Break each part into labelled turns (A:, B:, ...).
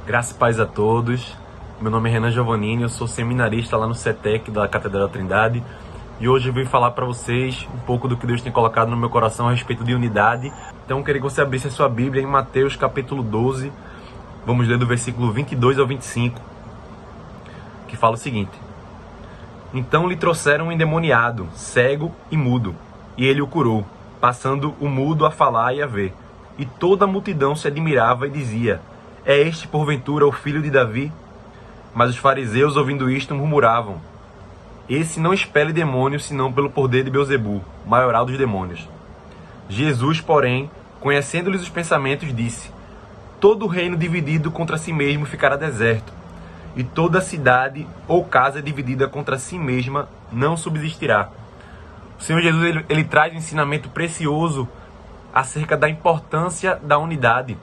A: Graça e paz a todos. Meu nome é Renan Giovannini, eu sou seminarista lá no CETEC da Catedral da Trindade. E hoje eu vim falar para vocês um pouco do que Deus tem colocado no meu coração a respeito de unidade. Então eu queria que você abrisse a sua Bíblia em Mateus capítulo 12. Vamos ler do versículo 22 ao 25, que fala o seguinte: Então lhe trouxeram um endemoniado, cego e mudo, e ele o curou, passando o mudo a falar e a ver. E toda a multidão se admirava e dizia: É este porventura o filho de Davi? Mas os fariseus, ouvindo isto, murmuravam: Esse não expele demônios, senão pelo poder de Beelzebu, maioral dos demônios. Jesus, porém, conhecendo-lhes os pensamentos, disse: Todo reino dividido contra si mesmo ficará deserto, e toda cidade ou casa dividida contra si mesma não subsistirá. O Senhor Jesus ele traz um ensinamento precioso acerca da importância da unidade,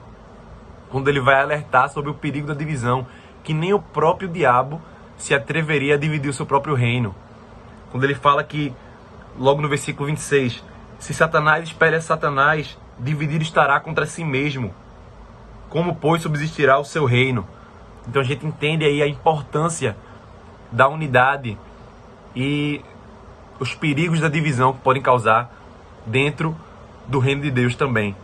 A: quando ele vai alertar sobre o perigo da divisão, que nem o próprio diabo se atreveria a dividir o seu próprio reino. Quando ele fala que, logo no versículo 26, se Satanás espelha Satanás, dividido estará contra si mesmo. Como, pois, subsistirá o seu reino? Então a gente entende aí a importância da unidade e os perigos da divisão que podem causar dentro do reino de Deus também.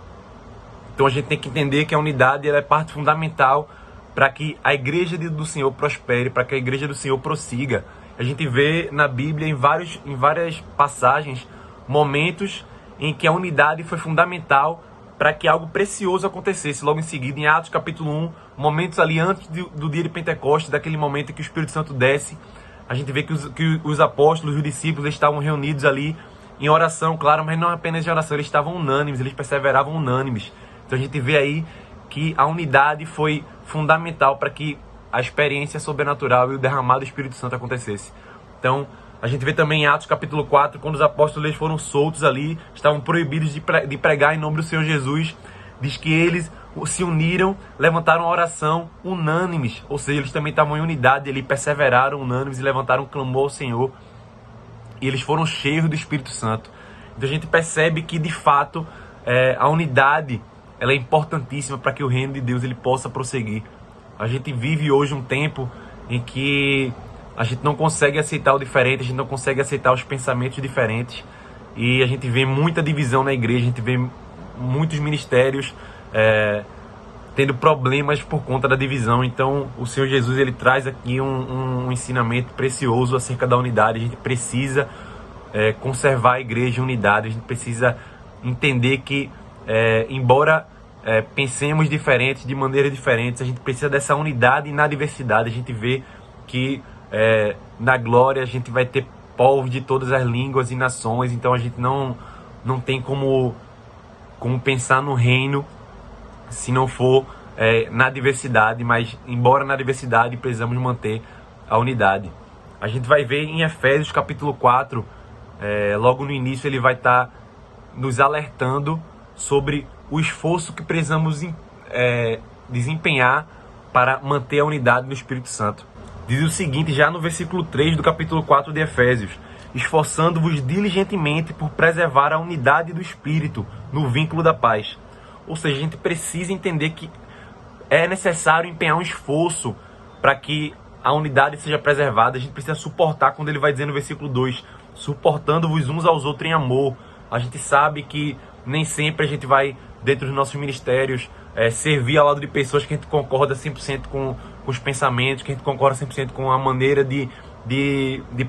A: Então a gente tem que entender que a unidade ela é parte fundamental para que a igreja do Senhor prospere, para que a igreja do Senhor prossiga. A gente vê na Bíblia, em várias passagens, momentos em que a unidade foi fundamental para que algo precioso acontecesse. Logo em seguida, em Atos capítulo 1, momentos ali antes do dia de Pentecostes, daquele momento em que o Espírito Santo desce, a gente vê que os apóstolos, os discípulos estavam reunidos ali em oração, claro, mas não apenas em oração, eles estavam unânimes, eles perseveravam unânimes. Então a gente vê aí que a unidade foi fundamental para que a experiência sobrenatural e o derramado do Espírito Santo acontecesse. Então, a gente vê também em Atos capítulo 4, quando os apóstolos foram soltos ali, estavam proibidos de pregar em nome do Senhor Jesus, diz que eles se uniram, levantaram uma oração unânimes, ou seja, eles também estavam em unidade, eles perseveraram unânimes e levantaram um clamor ao Senhor, e eles foram cheios do Espírito Santo. Então a gente percebe que, de fato, a unidade ela é importantíssima para que o reino de Deus ele possa prosseguir. A gente vive hoje um tempo em que a gente não consegue aceitar o diferente, a gente não consegue aceitar os pensamentos diferentes, e a gente vê muita divisão na igreja, a gente vê muitos ministérios tendo problemas por conta da divisão. Então o Senhor Jesus ele traz aqui um ensinamento precioso acerca da unidade. A gente precisa conservar a igreja em unidade, a gente precisa entender que embora pensemos diferentes, de maneiras diferentes, a gente precisa dessa unidade e na diversidade. A gente vê que na glória a gente vai ter povos de todas as línguas e nações, então a gente não tem como pensar no reino se não for na diversidade, mas embora na diversidade precisamos manter a unidade. A gente vai ver em Efésios capítulo 4, logo no início ele vai estar nos alertando sobre o esforço que precisamos desempenhar para manter a unidade no Espírito Santo. Diz o seguinte, já no versículo 3 do capítulo 4 de Efésios: esforçando-vos diligentemente por preservar a unidade do Espírito no vínculo da paz. Ou seja, a gente precisa entender que é necessário empenhar um esforço para que a unidade seja preservada. A gente precisa suportar, quando ele vai dizer no versículo 2, suportando-vos uns aos outros em amor. A gente sabe que nem sempre a gente vai, dentro dos nossos ministérios, servir ao lado de pessoas que a gente concorda 100% com os pensamentos, que a gente concorda 100% com a maneira de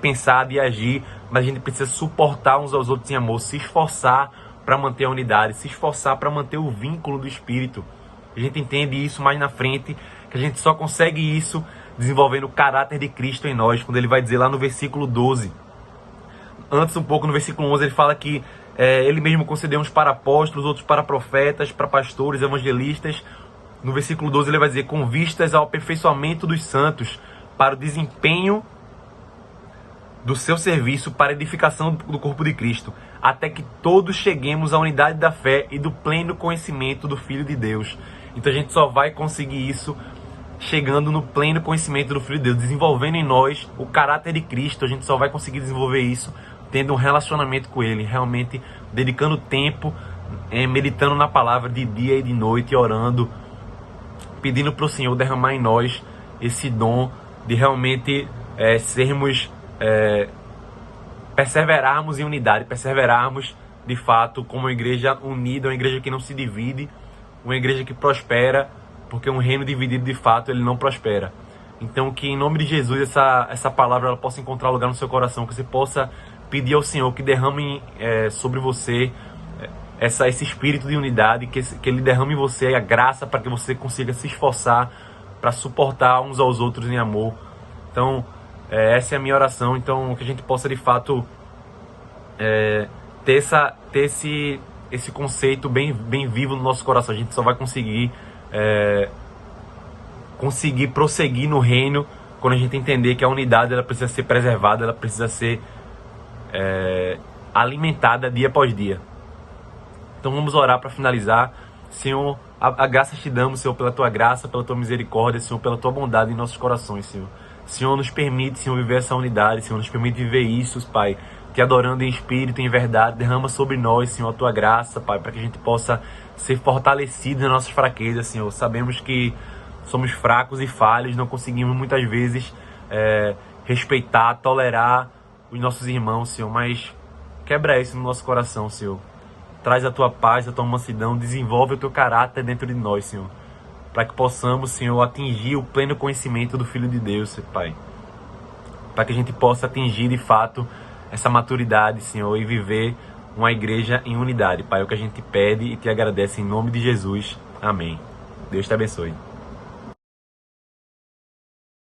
A: pensar, de agir, mas a gente precisa suportar uns aos outros em amor, se esforçar para manter a unidade, se esforçar para manter o vínculo do Espírito. A gente entende isso mais na frente, que a gente só consegue isso desenvolvendo o caráter de Cristo em nós, quando ele vai dizer lá no versículo 12. Antes um pouco, no versículo 11, ele fala que ele mesmo concedeu uns para apóstolos, outros para profetas, para pastores, evangelistas. No versículo 12 ele vai dizer: com vistas ao aperfeiçoamento dos santos, para o desempenho do seu serviço, para a edificação do corpo de Cristo, até que todos cheguemos à unidade da fé e do pleno conhecimento do Filho de Deus. Então a gente só vai conseguir isso chegando no pleno conhecimento do Filho de Deus, desenvolvendo em nós o caráter de Cristo. A gente só vai conseguir desenvolver isso tendo um relacionamento com Ele, realmente dedicando tempo, meditando na palavra de dia e de noite, orando, pedindo para o Senhor derramar em nós esse dom de realmente perseverarmos em unidade, perseverarmos de fato como uma igreja unida, uma igreja que não se divide, uma igreja que prospera, porque um reino dividido de fato ele não prospera. Então que em nome de Jesus essa palavra ela possa encontrar lugar no seu coração, que você possa pedir ao Senhor que derrame sobre você esse espírito de unidade, que Ele derrame em você a graça para que você consiga se esforçar para suportar uns aos outros em amor. Então, essa é a minha oração. Então, que a gente possa de fato ter esse conceito bem vivo no nosso coração. A gente só vai conseguir prosseguir no reino quando a gente entender que a unidade ela precisa ser preservada, ela precisa ser alimentada dia após dia. Então vamos orar para finalizar. Senhor, a graça te damos, Senhor, pela tua graça, pela tua misericórdia, Senhor, pela tua bondade em nossos corações, Senhor. Senhor, nos permite, Senhor, viver essa unidade, Senhor, nos permite viver isso, Pai, te adorando em espírito, em verdade. Derrama sobre nós, Senhor, a tua graça, Pai, para que a gente possa ser fortalecido nas nossas fraquezas, Senhor. Sabemos que somos fracos e falhos, não conseguimos muitas vezes respeitar, tolerar os nossos irmãos, Senhor, mas quebra isso no nosso coração, Senhor. Traz a tua paz, a tua mansidão, desenvolve o teu caráter dentro de nós, Senhor, para que possamos, Senhor, atingir o pleno conhecimento do Filho de Deus, Pai. Para que a gente possa atingir, de fato, essa maturidade, Senhor, e viver uma igreja em unidade, Pai. É o que a gente pede e te agradece em nome de Jesus. Amém. Deus te abençoe.